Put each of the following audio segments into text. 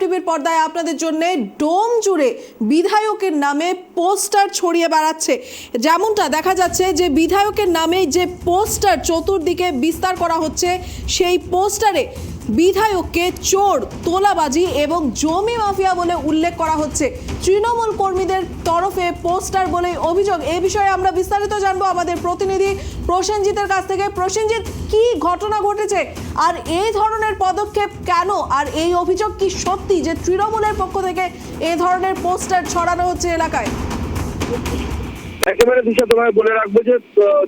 টিভির পর্দায় আপনাদের জন্য ডোম জুড়ে বিধায়কের নামে পোস্টার ছড়িয়ে বেড়াচ্ছে। যেমনটা দেখা যাচ্ছে যে বিধায়কের নামে যে পোস্টার চতুর্দিকে বিস্তার করা হচ্ছে, সেই পোস্টারে বিধায়ককে চোর, তোলাবাজি এবং জমি মাফিয়া বলে উল্লেখ করা হচ্ছে। তৃণমূল কর্মীদের তরফে পোস্টার বলে অভিযোগ। এই বিষয়ে আমরা বিস্তারিত জানবো আমাদের প্রতিনিধি প্রসেনজিতের কাছ থেকে। প্রসেনজিৎ, কি ঘটনা ঘটেছে আর এই ধরনের পদক্ষেপ কেন, আর এই অভিযোগ কি সত্যি যে তৃণমূলের পক্ষ থেকে এই ধরনের পোস্টার ছড়ানো হচ্ছে এলাকায়? একেবারে দিশা তোমায় বলে রাখবো যে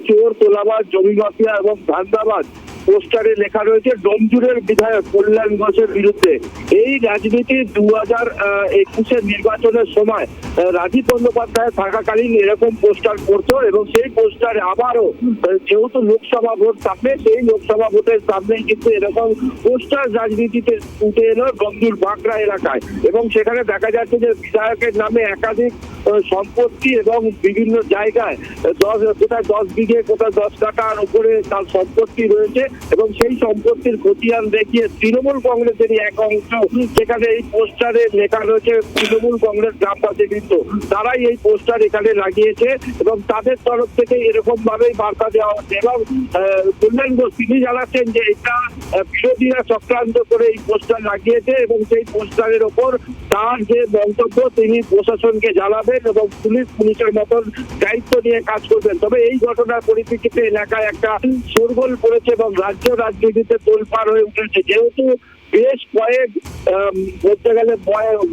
চোর, তোলাবাজ, জমি মাফিয়া এবং ধান্দাবাজ পোস্টারে লেখা রয়েছে ডোমজুড়ের বিধায়ক কল্যাণ ঘোষের বিরুদ্ধে। এই রাজনীতি 2021-এর নির্বাচনের সময় রাজীব বন্দ্যোপাধ্যায় থাকাকালীন এরকম পোস্টার করতো এবং সেই পোস্টারে আবারও যেহেতু লোকসভা ভোট সামনে, সেই লোকসভা ভোটের সামনেই কিন্তু এরকম পোস্টার রাজনীতিতে উঠে এলো ডোমজুড় বাঁকড়া এলাকায়। এবং সেখানে দেখা যাচ্ছে যে বিধায়কের নামে একাধিক সম্পত্তি এবং বিভিন্ন জায়গায় কোথায় 10 বিঘে, কোথায় 10 কাঠার উপরে তার সম্পত্তি রয়েছে এবং সেই সম্পত্তির খতিয়ান দেখিয়ে তৃণমূল কংগ্রেসেরই এক অংশ, যেখানে এই পোস্টারে লেখা রয়েছে তৃণমূল কংগ্রেস গ্রামবাসী কিন্তু তারাই এই পোস্টার এখানে লাগিয়েছে এবং তাদের তরফ থেকে এরকম ভাবেই বার্তা দেওয়া হচ্ছে। এবং কল্যাণ ঘোষ তিনি জানাচ্ছেন যে এটা বিরোধীরা চক্রান্ত করে এই পোস্টার লাগিয়েছে এবং সেই পোস্টারের ওপর তার যে মন্তব্য তিনি প্রশাসনকে জানাবেন এবং পুলিশের মতন দায়িত্ব নিয়ে কাজ করবেন। তবে এই ঘটনার পরিপ্রেক্ষিতে এলাকায় একটা শোরগোল পড়েছে এবং রাজ্য রাজনীতিতে তোলপাড় হয়ে উঠেছে। যেহেতু বেশ কয়েক বলতে গেলে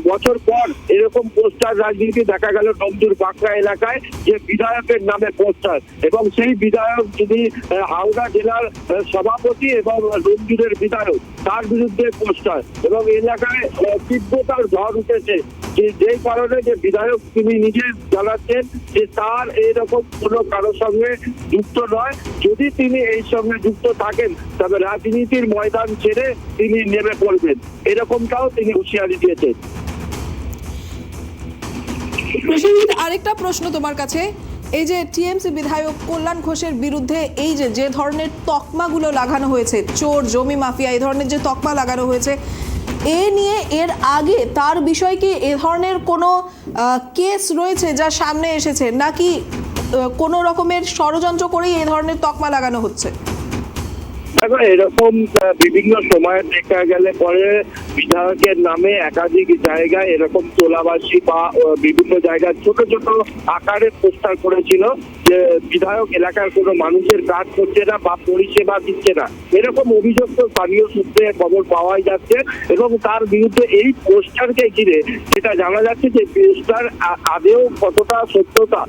বছর পর এরকম পোস্টার রাজনীতি দেখা গেল ডোমজুড় বাঁকড়া এলাকায়, যে বিধায়কের নামে পোস্টার এবং সেই বিধায়ক যিনি হাওড়া জেলার সভাপতি এবং ডোমজুড়ের বিধায়ক, তার বিরুদ্ধে পোস্টার এবং এলাকায় তীব্রতার ঝড় উঠেছে। যেই কারণে যে বিধায়ক তিনি নিজে জানাচ্ছেন যে তার এইরকম কোনো কারোর সঙ্গে যুক্ত নয়। যদি তিনি এই সঙ্গে যুক্ত থাকেন তবে রাজনীতির ময়দান ছেড়ে তিনি নেমে পড়বেন, এরকমটাও তিনি হুঁশিয়ারি দিয়েছেন। আরেকটা প্রশ্ন তোমার কাছে, এই যে টিএমসি বিধায়ক কল্যাণ ঘোষের বিরুদ্ধে এই যে ধরনের তকমাগুলো লাগানো হয়েছে, চোর, জমি মাফিয়া, এই ধরনের যে তকমা লাগানো হয়েছে, এ নিয়ে এর আগে তার বিষয় কি এ ধরনের কোনো কেস রয়েছে যা সামনে এসেছে, নাকি কোনো রকমের ষড়যন্ত্র করেই এই ধরনের তকমা লাগানো হচ্ছে? এরকম বিভিন্ন সময়ে দেখা গেলে পরে বিধায়কের নামে একাধিক জায়গায় এরকম তোলাবাসী বা বিভিন্ন জায়গায় ছোট ছোট আকারে পোস্টার করেছিল যে বিধায়ক এলাকার কোনো মানুষের কাজ করছে না বা পরিষেবা দিচ্ছে না, এরকম অভিযোগ তো স্থানীয় সূত্রে খবর পাওয়াই যাচ্ছে। এবং তার বিরুদ্ধে এই পোস্টারকে ঘিরে যেটা জানা যাচ্ছে যে পোস্টার আদেও কতটা সত্যতা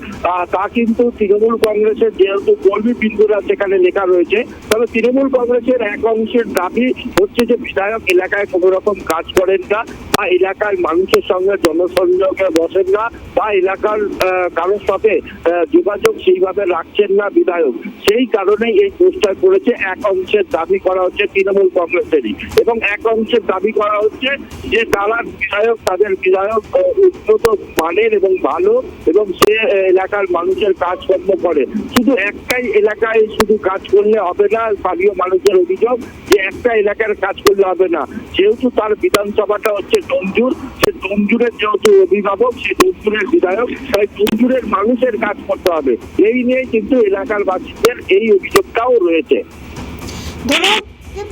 তা কিন্তু তৃণমূল কংগ্রেসের যেহেতু কর্মী বিন্দুরা সেখানে লেখা রয়েছে, তবে তৃণমূল কংগ্রেসের এক অংশের দাবি হচ্ছে যে বিধায়ক এলাকায় কোনো রকম কাজ করেন না বা এলাকার মানুষের সঙ্গে জনসংযোগে বসেন না বা এলাকার কারোর সাথে যোগাযোগ সেইভাবে রাখছেন না বিধায়ক। সেই কারণেই এই পোস্টার করেছে এক অংশের দাবি করা হচ্ছে তৃণমূল কংগ্রেসেরই, এবং এক অংশের দাবি করা হচ্ছে যে তারা বিধায়ক, তাদের বিধায়ক উন্নত মানের এবং ভালো এবং সে এলাকার মানুষের কাজকর্ম করে। শুধু একটাই এলাকায় শুধু কাজ করলে হবে না, স্থানীয় মানুষের অভিযোগ যে একটা এলাকার কাজ করলে হবে না, যেহেতু তার বিধানসভাটা হচ্ছে ডোমজুড়, সে ডোমজুড়ের যেহেতু অভিভাবক, সে ডোমজুড়ের বিধায়ক, তাই ডোমজুড়ের মানুষের কাজ করতে হবে। এই নিয়ে কিন্তু এলাকার বাসীদের এই অভিযোগটাও রয়েছে। ধন্যবাদ।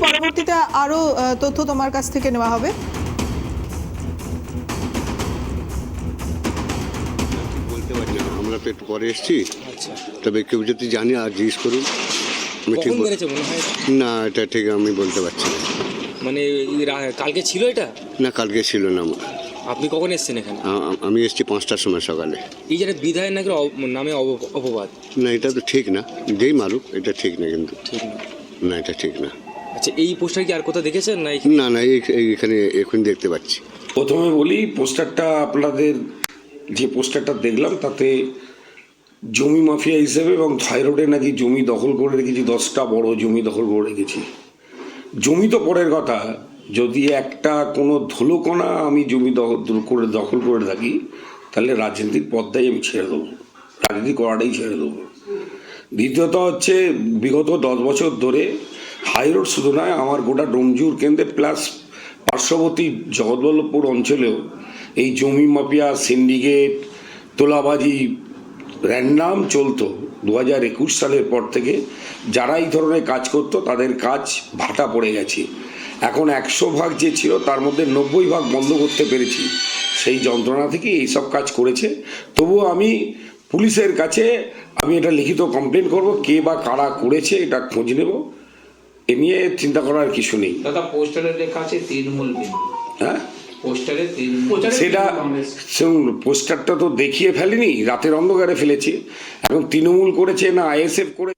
পরবর্তীতে আরো তথ্য তোমার কাছ থেকে নেওয়া হবে। বলতে পারি না, আমরা তো একটু পরে এসেছি। তবে কেউ যদি জানি আর জিজ্ঞেস করুন। আমি ঠিক না, এটা ঠিক আমি বলতে পারছি না। মানে কালকে ছিল এটা? না, কালকে ছিল না। আপনি কখন এসেছেন এখানে? আমি এসেছি 5টার সময় সকালে। এই যে বিধায়ক নাকি নামে অপবাদ, না এটা তো ঠিক না, যেই মারুক এটা ঠিক না, কিন্তু ঠিক না, না এটা ঠিক না। আচ্ছা, এই পোস্টার কি আর কোথাও দেখেছেন? না না, এখানে এখন দেখতে পাচ্ছি। প্রথমে বলি, পোস্টারটা আপনাদের যে পোস্টারটা দেখলাম তাতে জমি মাফিয়া হিসেবে এবং থাইরয়েডে নাকি জমি দখল করে রেখেছি, 10টা বড় জমি দখল করে রেখেছি। জমি তো পরের কথা, যদি একটা কোনো ধুলোকণা আমি জমি দখল করে থাকি তাহলে রাজনীতির পথটাই আমি ছেড়ে দেবো, রাজনীতি করাটাই ছেড়ে দেবো। দ্বিতীয়ত হচ্ছে, বিগত 10 বছর ধরে হাই রোড শুধু নয়, আমার গোটা ডোমজুর কেন্দ্রে প্লাস পার্শ্ববর্তী জগৎবল্লভপুর অঞ্চলেও এই জমি মাফিয়া, সিন্ডিকেট, তোলাবাজি র্যান্ডাম চলতো 2021 সালের পর থেকে। যারা এই ধরনের কাজ করতো তাদের কাজ ভাটা পড়ে গেছে। এখন 100 ভাগ যে ছিল তার মধ্যে 90 ভাগ বন্ধ করতে পেরেছি। সেই যন্ত্রণা থেকে এইসব কাজ করেছে। তবুও আমি পুলিশের কাছে এটা লিখিত কমপ্লেন করব, কে বা কারা করেছে এটা খোঁজ নেব। এ নিয়ে চিন্তা করার কিছু নেই। দাদা পোস্টারে লেখা আছে তৃণমূল বিন্দু। হ্যাঁ, পোস্টারে তৃণমূল, সেটা শুনুন, পোস্টারটা তো দেখিয়ে ফেলেনি, রাতের অন্ধকারে ফেলেছি। এখন তৃণমূল করেছে না আইএসএফ করেছে